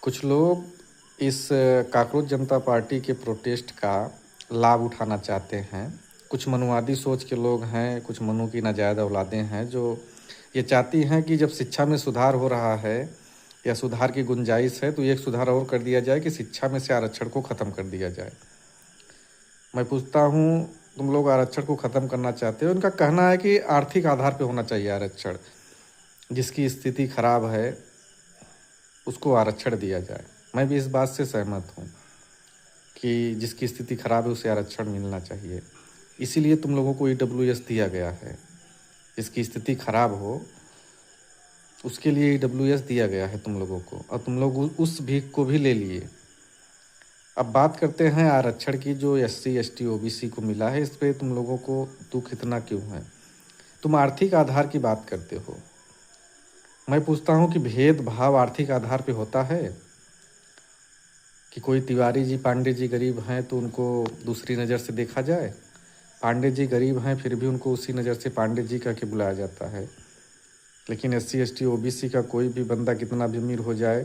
कुछ लोग इस कॉकरोच जनता पार्टी के प्रोटेस्ट का लाभ उठाना चाहते हैं। कुछ मनुवादी सोच के लोग हैं, कुछ मनु की नाजायज़ औलादें हैं जो ये चाहती हैं कि जब शिक्षा में सुधार हो रहा है या सुधार की गुंजाइश है तो एक सुधार और कर दिया जाए कि शिक्षा में से आरक्षण को ख़त्म कर दिया जाए। मैं पूछता हूँ, तुम लोग आरक्षण को ख़त्म करना चाहते हो? उनका कहना है कि आर्थिक आधार पे होना चाहिए आरक्षण, जिसकी स्थिति खराब है उसको आरक्षण दिया जाए। मैं भी इस बात से सहमत हूँ कि जिसकी स्थिति खराब है उसे आरक्षण मिलना चाहिए। इसीलिए तुम लोगों को ईडब्ल्यूएस दिया गया है। जिसकी स्थिति खराब हो उसके लिए ईडब्ल्यूएस दिया गया है तुम लोगों को, और तुम लोग उस भीख को भी ले लिए। अब बात करते हैं आरक्षण की जो एससी एसटी ओबीसी को मिला है। इस पर तुम लोगों को दुख इतना क्यों है? तुम आर्थिक आधार की बात करते हो। मैं पूछता हूँ कि भेदभाव आर्थिक आधार पे होता है? कि कोई तिवारी जी पांडे जी गरीब हैं तो उनको दूसरी नज़र से देखा जाए? पांडे जी गरीब हैं फिर भी उनको उसी नज़र से पांडे जी कह के बुलाया जाता है। लेकिन एससी एसटी ओबीसी का कोई भी बंदा कितना भी अमीर हो जाए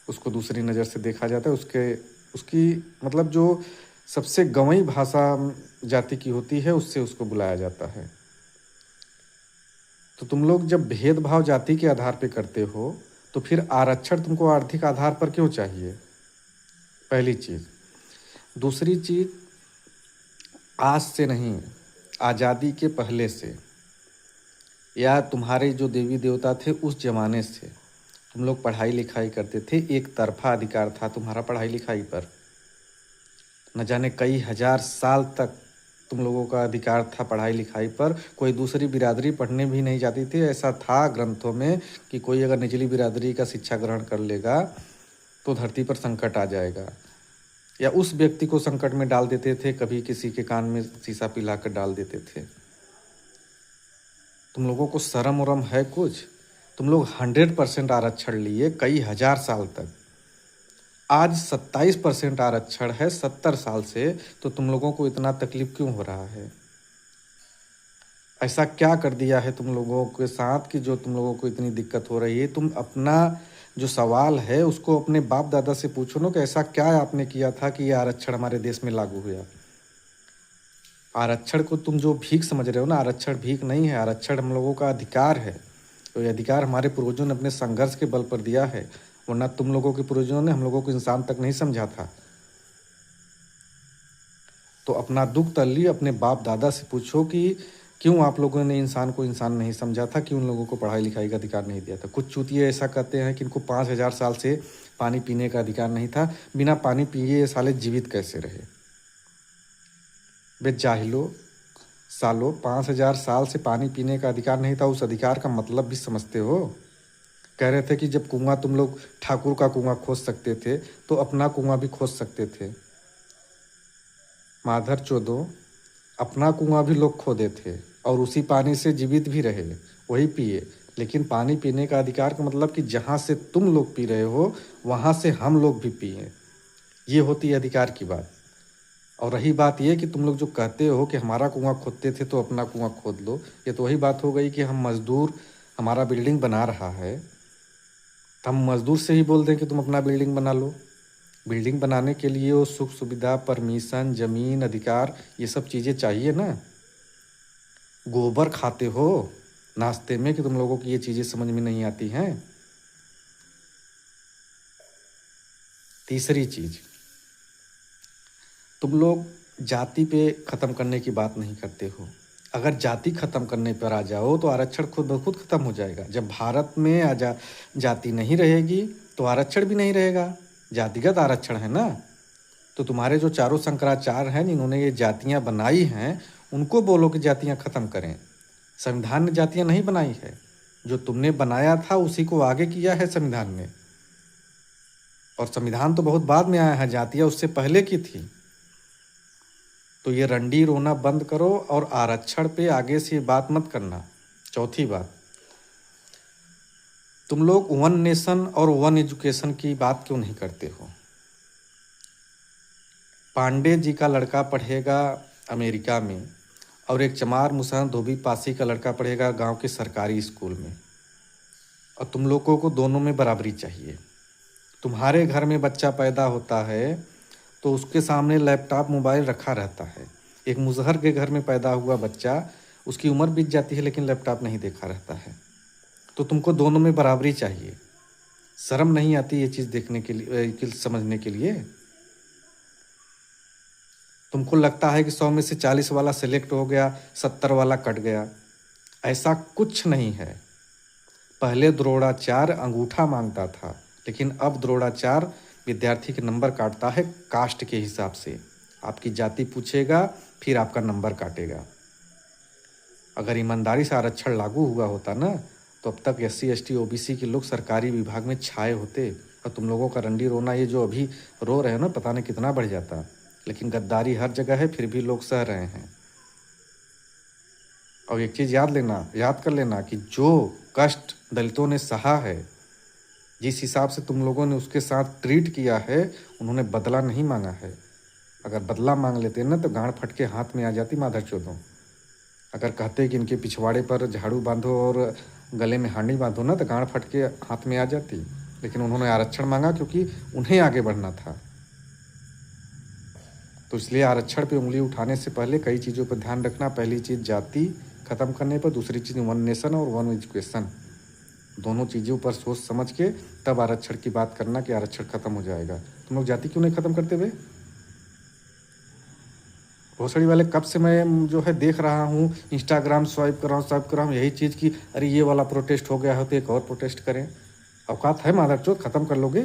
उसको दूसरी नज़र से देखा जाता है। उसकी मतलब जो सबसे गंवई भाषा जाति की होती है उससे उसको बुलाया जाता है। तो तुम लोग जब भेदभाव जाति के आधार पे करते हो तो फिर आरक्षण तुमको आर्थिक आधार पर क्यों चाहिए? पहली चीज़। दूसरी चीज़, आज से नहीं, आज़ादी के पहले से या तुम्हारे जो देवी देवता थे उस जमाने से तुम लोग पढ़ाई लिखाई करते थे। एक तरफा अधिकार था तुम्हारा पढ़ाई लिखाई पर। न जाने कई हजार साल तक तुम लोगों का अधिकार था पढ़ाई लिखाई पर। कोई दूसरी बिरादरी पढ़ने भी नहीं जाती थी। ऐसा था ग्रंथों में कि कोई अगर निचली बिरादरी का शिक्षा ग्रहण कर लेगा तो धरती पर संकट आ जाएगा, या उस व्यक्ति को संकट में डाल देते थे। कभी किसी के कान में शीशा पिलाकर डाल देते थे। तुम लोगों को शर्म वरम है कुछ? तुम लोग 100% आरक्षण लिए कई हजार साल तक। आज 27% आरक्षण है 70 साल से, तो तुम लोगों को इतना तकलीफ क्यों हो रहा है? ऐसा क्या कर दिया है तुम लोगों के साथ कि जो तुम लोगों को इतनी दिक्कत हो रही है? तुम अपना जो सवाल है उसको अपने बाप दादा से पूछो ना कि ऐसा क्या आपने किया था कि ये आरक्षण हमारे देश में लागू हुआ। आरक्षण को तुम जो भीख समझ रहे हो ना, आरक्षण भीख नहीं है। आरक्षण हम लोगों का अधिकार है। तो ये अधिकार हमारे पूर्वजों ने अपने संघर्ष के बल पर दिया है, वरना तुम लोगों के पूर्वजों ने हम लोगों को इंसान तक नहीं समझा था। तो अपना दुख तल्ली अपने बाप दादा से पूछो कि क्यों आप लोगों ने इंसान को इंसान नहीं समझा था, क्यों उन लोगों को पढ़ाई लिखाई का अधिकार नहीं दिया था। कुछ चूतिए ऐसा कहते हैं कि इनको 5000 साल से पानी पीने का अधिकार नहीं था। बिना पानी पिए ये साले जीवित कैसे रहे? बे जाहिलो सालों, 5000 साल से पानी पीने का अधिकार नहीं था। उस अधिकार का मतलब भी समझते हो? कह रहे थे कि जब कुआं तुम लोग ठाकुर का कुआं खोद सकते थे तो अपना कुआं भी खोद सकते थे। माधर चोदो, अपना कुआं भी लोग खोदे थे और उसी पानी से जीवित भी रहे, वही पिए। लेकिन पानी पीने का अधिकार का मतलब कि जहाँ से तुम लोग पी रहे हो वहाँ से हम लोग भी पिए, ये होती है अधिकार की बात। और रही बात ये कि तुम लोग जो कहते हो कि हमारा कुआं खोदते थे तो अपना कुआं खोद लो, ये तो वही बात हो गई कि हम मजदूर, हमारा बिल्डिंग बना रहा है तो हम मजदूर से ही बोल दें कि तुम अपना बिल्डिंग बना लो। बिल्डिंग बनाने के लिए वो सुख सुविधा, परमिशन, ज़मीन, अधिकार, ये सब चीज़ें चाहिए ना। गोबर खाते हो नाश्ते में कि तुम लोगों की ये चीज़ें समझ में नहीं आती हैं। तीसरी चीज़, तुम लोग जाति पे ख़त्म करने की बात नहीं करते हो। अगर जाति ख़त्म करने पर आ जाओ तो आरक्षण खुद ब खुद ख़त्म हो जाएगा। जब भारत में जाति नहीं रहेगी तो आरक्षण भी नहीं रहेगा। जातिगत आरक्षण है ना। तो तुम्हारे जो चारों शंकराचार्य हैं जिन्होंने ये जातियाँ बनाई हैं उनको बोलो कि जातियाँ ख़त्म करें। संविधान ने जातियाँ नहीं बनाई है, जो तुमने बनाया था उसी को आगे किया है संविधान ने। और संविधान तो बहुत बाद में आया है, जातियाँ उससे पहले की थी। तो ये रंडी रोना बंद करो और आरक्षण पे आगे से बात मत करना। चौथी बात, तुम लोग वन नेशन और वन एजुकेशन की बात क्यों नहीं करते हो? पांडे जी का लड़का पढ़ेगा अमेरिका में और एक चमार मुसहन धोबी पासी का लड़का पढ़ेगा गांव के सरकारी स्कूल में, और तुम लोगों को दोनों में बराबरी चाहिए। तुम्हारे घर में बच्चा पैदा होता है तो उसके सामने लैपटॉप मोबाइल रखा रहता है। एक मुजहर के घर में पैदा हुआ बच्चा, उसकी उम्र बीत जाती है लेकिन लैपटॉप नहीं देखा रहता है। तो तुमको दोनों में बराबरी चाहिए। शर्म नहीं आती ये चीज़ देखने के लिए, समझने के लिए? तुमको लगता है कि 100 में से 40 वाला सिलेक्ट हो गया, 70 वाला कट गया। ऐसा कुछ नहीं है। पहले द्रोणाचार्य अंगूठा मांगता था, लेकिन अब द्रोणाचार्य विद्यार्थी के नंबर काटता है कास्ट के हिसाब से। आपकी जाति पूछेगा, फिर आपका नंबर काटेगा। अगर ईमानदारी से आरक्षण लागू हुआ होता ना, तो अब तक SC ST OBC के लोग सरकारी विभाग में छाए होते। और तुम लोगों का रंडी रोना, ये जो अभी रो रहे हो ना, पता नहीं कितना बढ़ जाता। लेकिन गद्दारी हर जगह है, फिर भी लोग सह रहे हैं। और एक चीज़ याद कर लेना कि जो कष्ट दलितों ने सहा है, जिस हिसाब से तुम लोगों ने उसके साथ ट्रीट किया है, उन्होंने बदला नहीं मांगा है। अगर बदला मांग लेते ना तो गांड फट के हाथ में आ जाती माधर चोदों। अगर कहते कि इनके पिछवाड़े पर झाड़ू बांधो और गले में हांडी बांधो ना, तो गांड फट के हाथ में आ जाती। लेकिन उन्होंने आरक्षण मांगा क्योंकि उन्हें आगे बढ़ना था। तो इसलिए आरक्षण पे उंगली उठाने से पहले कई चीज़ों पर ध्यान रखना। पहली चीज़ जाति खत्म करने पर, दूसरी चीज़ वन नेशन और वन एजुकेशन। दोनों चीज़ों पर सोच समझ के तब आरक्षण की बात करना कि आरक्षण खत्म हो जाएगा। तुम लोग जाति क्यों नहीं खत्म करते बे? भोसड़ी वाले कब से मैं जो है देख रहा हूँ, इंस्टाग्राम स्वाइप कर रहा हूँ यही चीज़ की, अरे ये वाला प्रोटेस्ट हो गया हो तो एक और प्रोटेस्ट करें। औकात है माधरचोद? खत्म कर लोगे?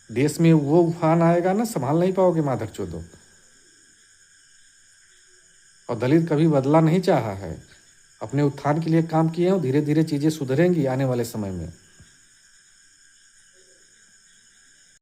देश में वो उफान आएगा ना, संभाल नहीं पाओगे माधरचोदो। और दलित कभी बदला नहीं चाहा है, अपने उत्थान के लिए काम किए हैं। धीरे धीरे चीज़ें सुधरेंगी आने वाले समय में।